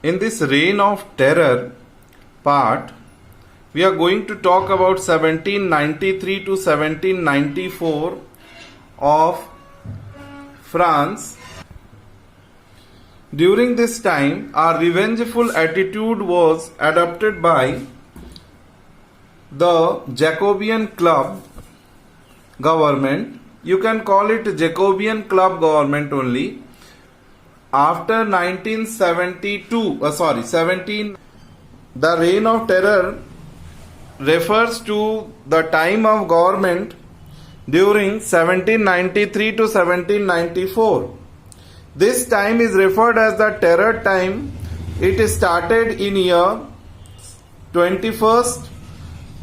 In this reign of terror part, we are going to talk about 1793 to 1794 of France. During this time, a revengeful attitude was adopted by the Jacobean Club government. You can call it Jacobean Club government only. After 17, the reign of terror refers to the time of government during 1793 to 1794. This time is referred as the terror time. It started in year 21st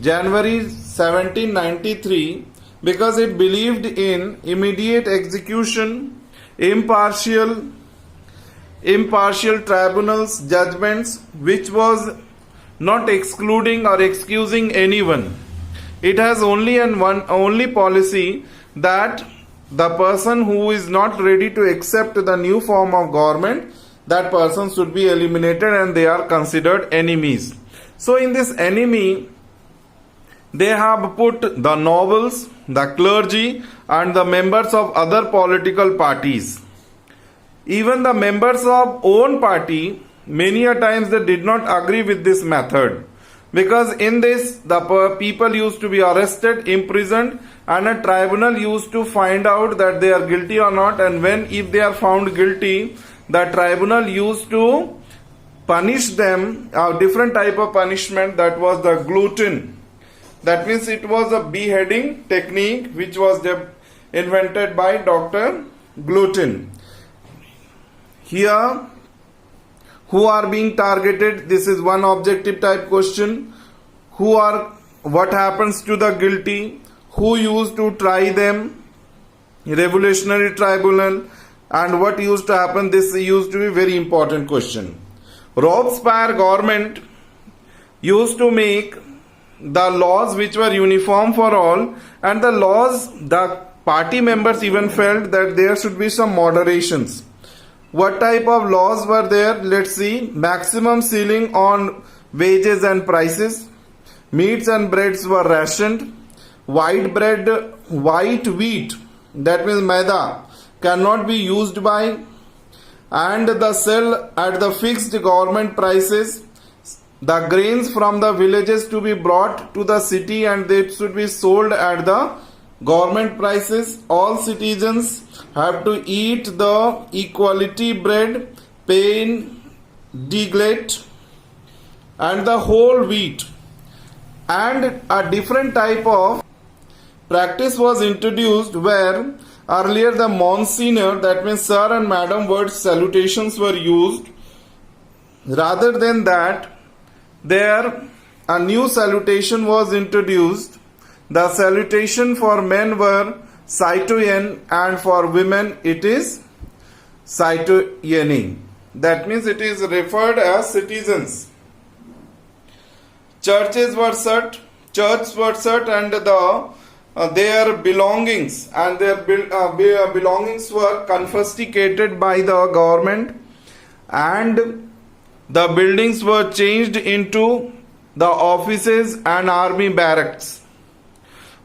January 1793 because it believed in immediate execution, impartial tribunals judgments, which was not excluding or excusing anyone. It has only policy that the person who is not ready to accept the new form of government, that person should be eliminated and they are considered enemies. So in this enemy, they have put the nobles, the clergy and the members of other political parties. Even the members of own party, many a times they did not agree with this method, because in this the people used to be arrested, imprisoned, and a tribunal used to find out that they are guilty or not, and if they are found guilty, the tribunal used to punish them a different type of punishment, that was the guillotine. That means it was a beheading technique which was invented by Dr. Guillotine. Here, who are being targeted? This is one objective type question. What happens to the guilty? Who used to try them? Revolutionary tribunal. And what used to happen? This used to be very important question. Robespierre government used to make the laws which were uniform for all, and the party members even felt that there should be some moderations. What type of laws were there? Let's see. Maximum ceiling on wages and prices. Meats and breads were rationed. White wheat, that means maida, cannot be used by, and the sell at the fixed government prices. The grains from the villages to be brought to the city and they should be sold at the government prices. All citizens have to eat the equality bread, pain, deglet, and the whole wheat. And a different type of practice was introduced where earlier the Monsignor, that means sir and madam word salutations were used. Rather than that, there a new salutation was introduced. The salutation for men were citoyen and for women it is citoyenne. That means it is referred as citizens. Churches were shut and their belongings were confiscated by the government, and the buildings were changed into the offices and army barracks.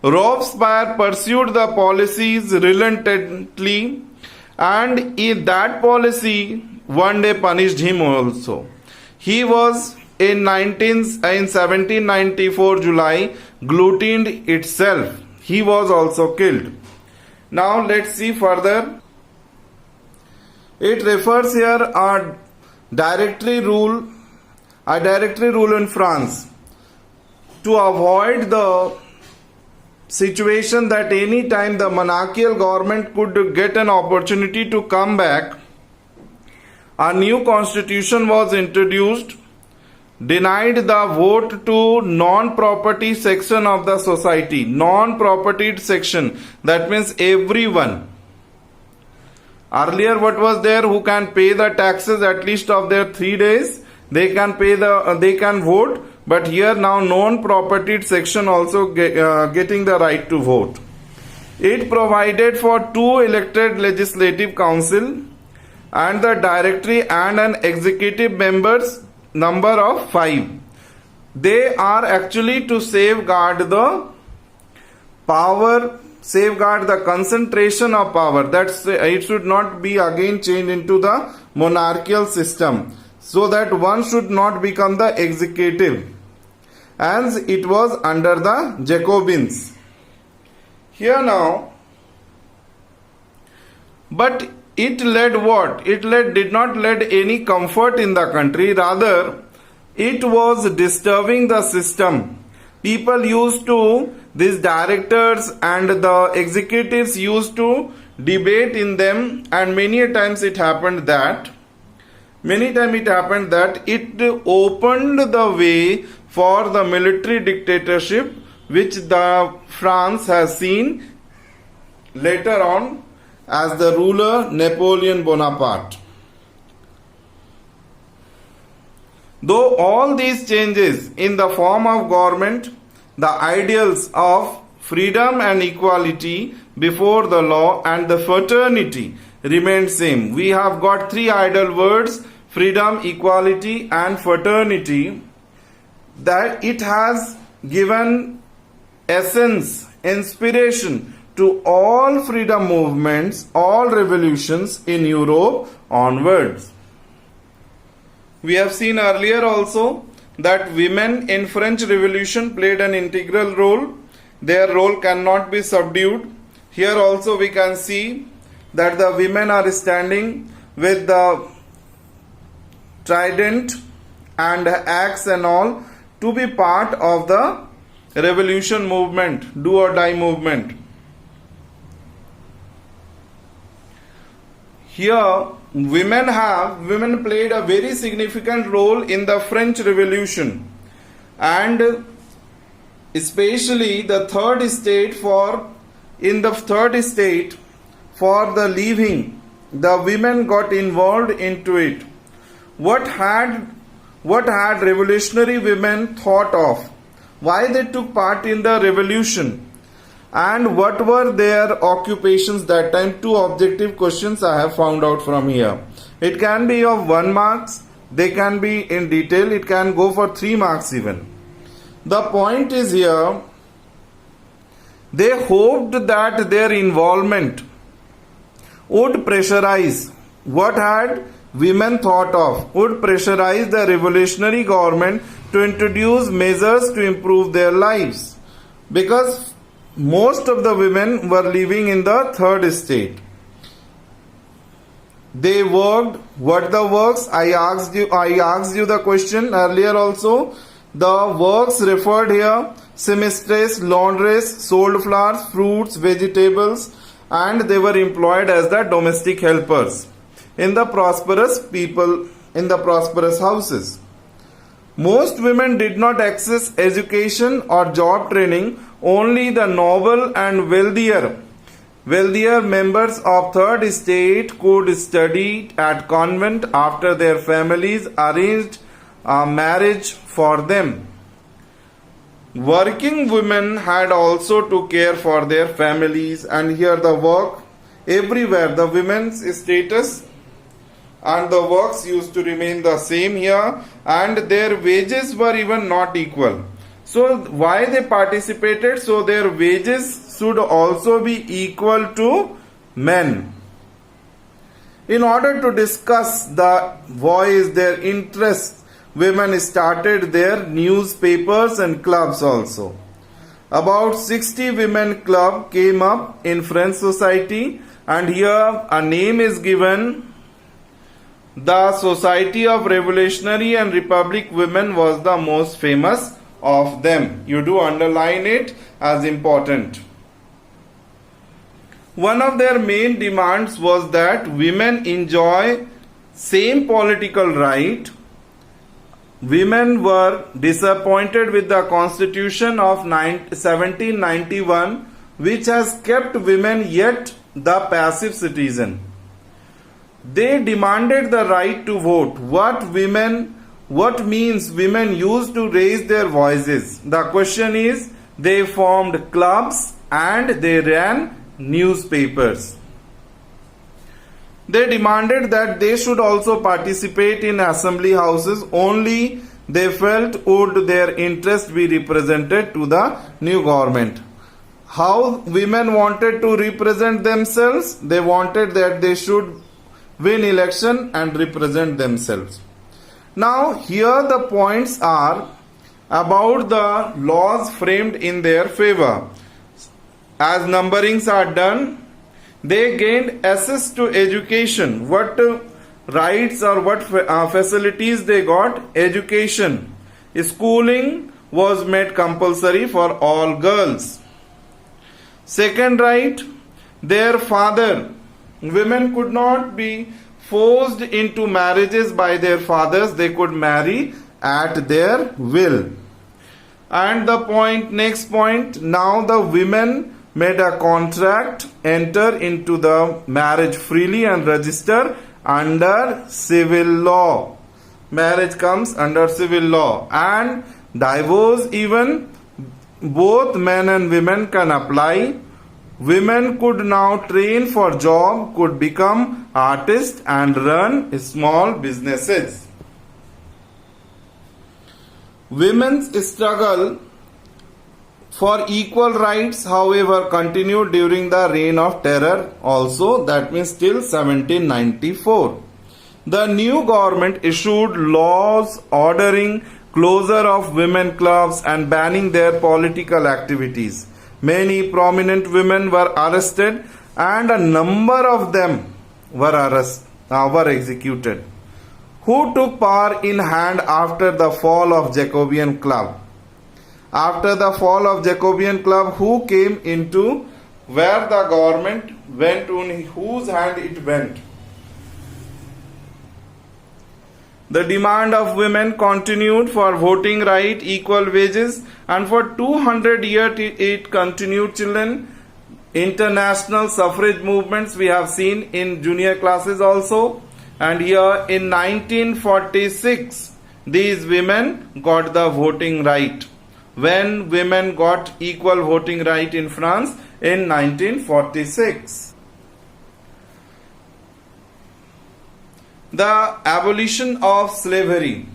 Robespierre pursued the policies relentlessly, and in that policy one day punished him also. He was in 1794 July guillotined itself. He was also killed. Now let's see further. It refers here a directory rule in France to avoid the situation that any time the monarchical government could get an opportunity to come back. A new constitution was introduced, denied the vote to non-property section of the society. Non-propertied section, that means everyone. Earlier what was there? Who can pay the taxes at least of their 3 days, they can vote. But here now non-propertied section also getting the right to vote. It provided for 2 elected legislative council and the directory and an executive members number of 5. They are actually to safeguard the power, safeguard the concentration of power. That's it should not be again changed into the monarchical system, so that one should not become the executive, as it was under the Jacobins. Here now, but it led what? Did not lead any comfort in the country, rather it was disturbing the system. People used to, these directors and the executives used to debate in them, and many times it happened that it opened the way for the military dictatorship which the France has seen later on as the ruler Napoleon Bonaparte. Though all these changes in the form of government, the ideals of freedom and equality before the law and the fraternity remained same. We have got 3 ideal words: freedom, equality and fraternity, that it has given essence, inspiration to all freedom movements, all revolutions in Europe onwards. We have seen earlier also that women in French Revolution played an integral role. Their role cannot be subdued. Here also we can see that the women are standing with the trident and axe and all to be part of the revolution movement, do or die movement. Here women played a very significant role in the French Revolution, and especially the third estate for the leaving, the women got involved into it. What had revolutionary women thought of? Why they took part in the revolution? And what were their occupations that time? 2 objective questions I have found out from here. It can be of 1 marks, they can be in detail, it can go for 3 marks even. The point is here, they hoped that their involvement would pressurize. What had women thought of? Would pressurize the revolutionary government to introduce measures to improve their lives, because most of the women were living in the third estate. They worked. What the works? I asked you the question earlier also. The works referred here: seamstress, laundress, sold flowers, fruits, vegetables, and they were employed as the domestic helpers in the prosperous people, in the prosperous houses. Most women did not access education or job training. Only the noble and wealthier members of third estate could study at convent after their families arranged a marriage for them. Working women had also to care for their families, and here the work everywhere, the women's status and the works used to remain the same here, and their wages were even not equal. So why they participated? So their wages should also be equal to men. In order to discuss the voice, their interests, women started their newspapers and clubs also. About 60 women club came up in French society, and here a name is given. The Society of Revolutionary and Republic Women was the most famous of them. You do underline it as important. One of their main demands was that women enjoy same political right. Women were disappointed with the Constitution of 1791, which has kept women yet the passive citizen. They demanded the right to vote. What means women used to raise their voices? The question is, they formed clubs and they ran newspapers. They demanded that they should also participate in assembly houses, only they felt would their interest be represented to the new government. How women wanted to represent themselves? They wanted that they should win election and represent themselves. Now here the points are about the laws framed in their favor. As numberings are done, they gained access to education. What rights or what facilities they got? Education. Schooling was made compulsory for all girls. Second right, their father. Women could not be forced into marriages by their fathers. They could marry at their will. And the next point, now the women made a contract, enter into the marriage freely and register under civil law. Marriage comes under civil law, and divorce even both men and women can apply. Women could now train for job, could become artists and run small businesses. Women's struggle for equal rights, however, continued during the reign of terror also, that means till 1794. The new government issued laws ordering closure of women clubs and banning their political activities. Many prominent women were arrested and a number of them were executed. Who took power in hand after the fall of Jacobean Club? After the fall of Jacobean Club, who came into where the government went, on whose hand it went? The demand of women continued for voting right, equal wages, and for 200 years it continued. Children, international suffrage movements we have seen in junior classes also. And here in 1946, these women got the voting right. When women got equal voting right in France in 1946. The abolition of slavery.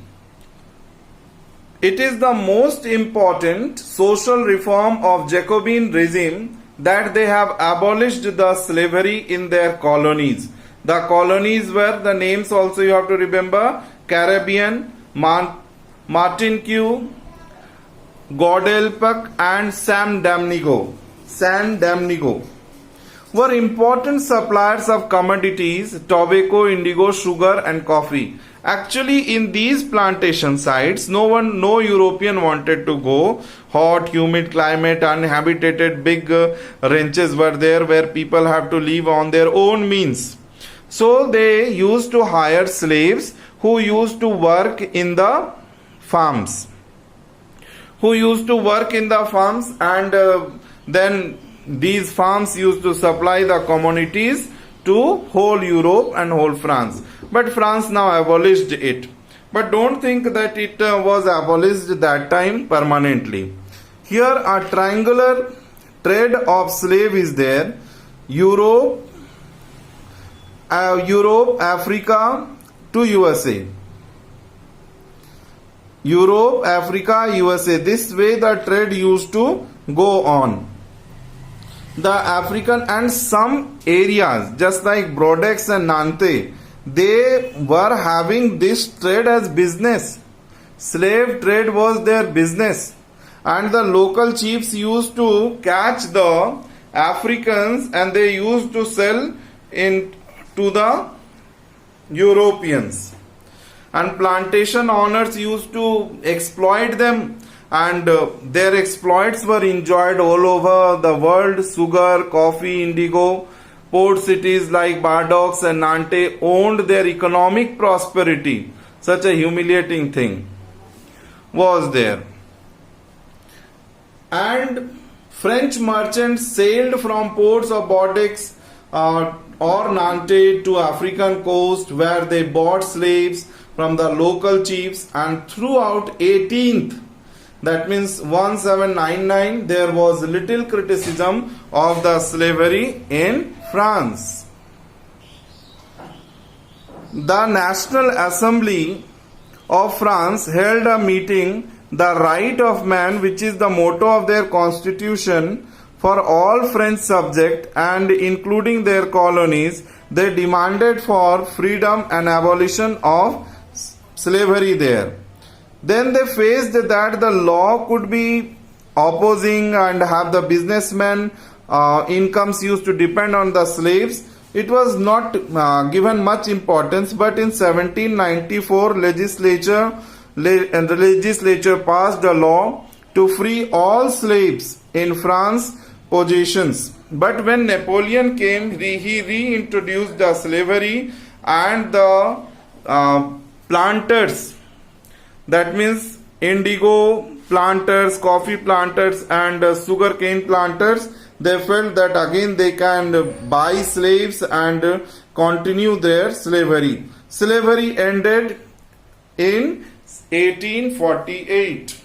It is the most important social reform of Jacobean regime that they have abolished the slavery in their colonies. The colonies were, the names also you have to remember, Caribbean, Martinique, Guadeloupe and San Domingo were important suppliers of commodities, tobacco, indigo, sugar and coffee. Actually, in these plantation sites, no European wanted to go. Hot, humid climate, uninhabited, big ranches were there where people have to live on their own means. So they used to hire slaves who used to work in the farms. And then these farms used to supply the commodities to whole Europe and whole France. But France now abolished it. But don't think that it was abolished that time permanently. Here a triangular trade of slave is there. Europe, Africa to USA. Europe, Africa, USA. This way the trade used to go on. The African and some areas, just like Bordeaux and Nantes, they were having this trade as business. Slave trade was their business. And the local chiefs used to catch the Africans and they used to sell to the Europeans. And plantation owners used to exploit them, and their exploits were enjoyed all over the world. Sugar, coffee, indigo, port cities like Bordeaux and Nantes owned their economic prosperity. Such a humiliating thing was there. And French merchants sailed from ports of Bordeaux or Nantes to African coast, where they bought slaves from the local chiefs, and throughout 18th, that means 1799, there was little criticism of the slavery in France. The National Assembly of France held a meeting, the right of man, which is the motto of their constitution, for all French subjects and including their colonies. They demanded for freedom and abolition of slavery there. Then they faced that the law could be opposing and have the businessmen incomes used to depend on the slaves. It was not given much importance, but in 1794 legislature passed a law to free all slaves in France possessions. But when Napoleon came, he reintroduced the slavery, and the planters, that means indigo planters, coffee planters and sugarcane planters, they felt that again they can buy slaves and continue their slavery. Slavery ended in 1848.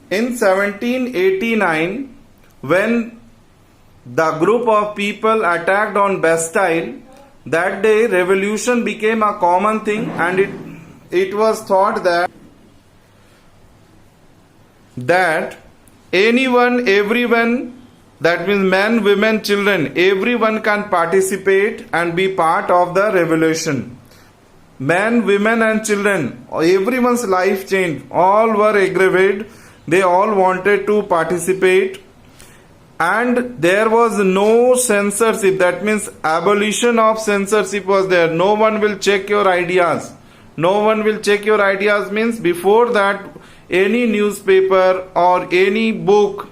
In 1789, when the group of people attacked on Bastille, that day revolution became a common thing, and it was thought that anyone, everyone, that means men, women, children, everyone can participate and be part of the revolution. Men, women and children, everyone's life changed. All were aggravated. They all wanted to participate. And there was no censorship. That means abolition of censorship was there. No one will check your ideas. No one will check your ideas means before that any newspaper or any book,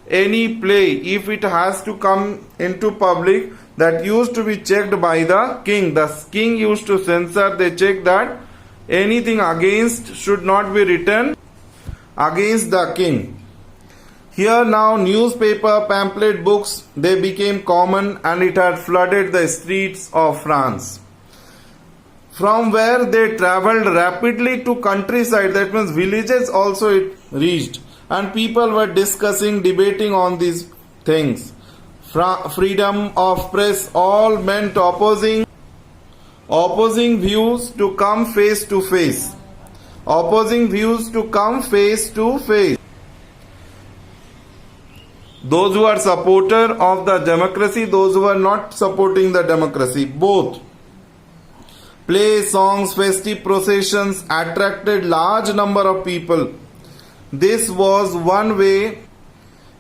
any play, if it has to come into public, that used to be checked by the king. The king used to censor. They check that anything against should not be written against the king. Here now newspaper, pamphlet, books, they became common, and it had flooded the streets of France. From where they travelled rapidly to countryside, that means villages also it reached, and people were discussing, debating on these things. Freedom of press, all meant opposing views to come face to face. Opposing views to come face to face. Those who are supporter of the democracy, those who are not supporting the democracy, both. Plays, songs, festive processions attracted large number of people. This was one way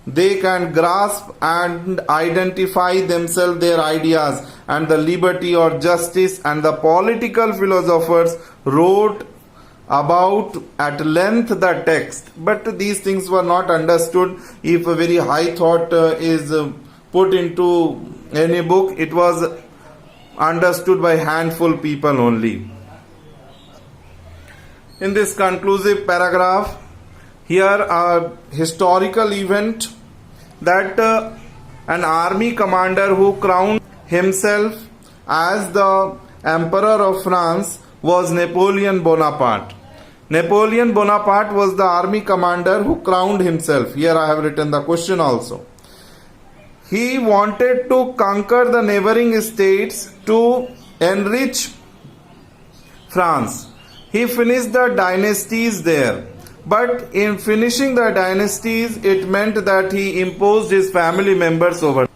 they can grasp and identify themselves, their ideas, and the liberty or justice, and the political philosophers wrote about at length the text. But these things were not understood. If a very high thought is put into any book, it was understood by handful people only. In this conclusive paragraph, here a historical event that an army commander who crowned himself as the Emperor of France was Napoleon Bonaparte. Napoleon Bonaparte was the army commander who crowned himself. Here I have written the question also. He wanted to conquer the neighboring states to enrich France. He finished the dynasties there. But in finishing the dynasties, it meant that he imposed his family members over.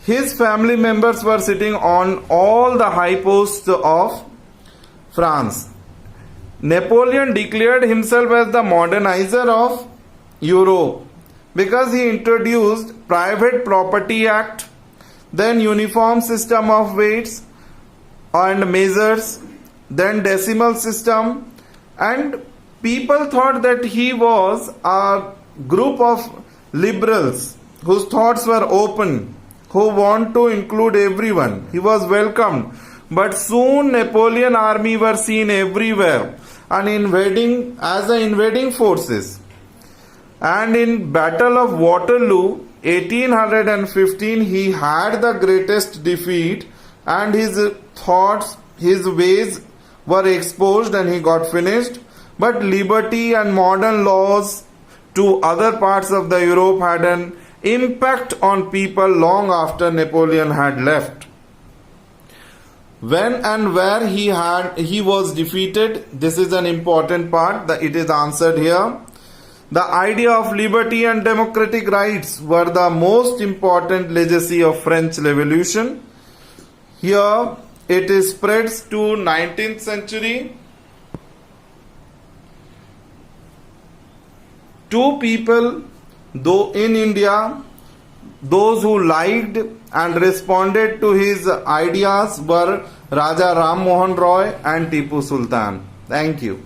His family members were sitting on all the high posts of France. Napoleon declared himself as the modernizer of Europe because he introduced Private Property Act, then uniform system of weights and measures, then decimal system, and people thought that he was a group of liberals whose thoughts were open, who want to include everyone. He was welcomed. But soon Napoleon army were seen everywhere and invading as the invading forces. And in Battle of Waterloo 1815 he had the greatest defeat, and his thoughts, his ways were exposed and he got finished. But liberty and modern laws to other parts of the Europe had an impact on people long after Napoleon had left. When and where he was defeated, this is an important part, it is answered here. The idea of liberty and democratic rights were the most important legacy of French Revolution. Here it is spreads to 19th century. Two people, though in India, those who liked and responded to his ideas were Raja Ram Mohan Roy and Tipu Sultan. Thank you.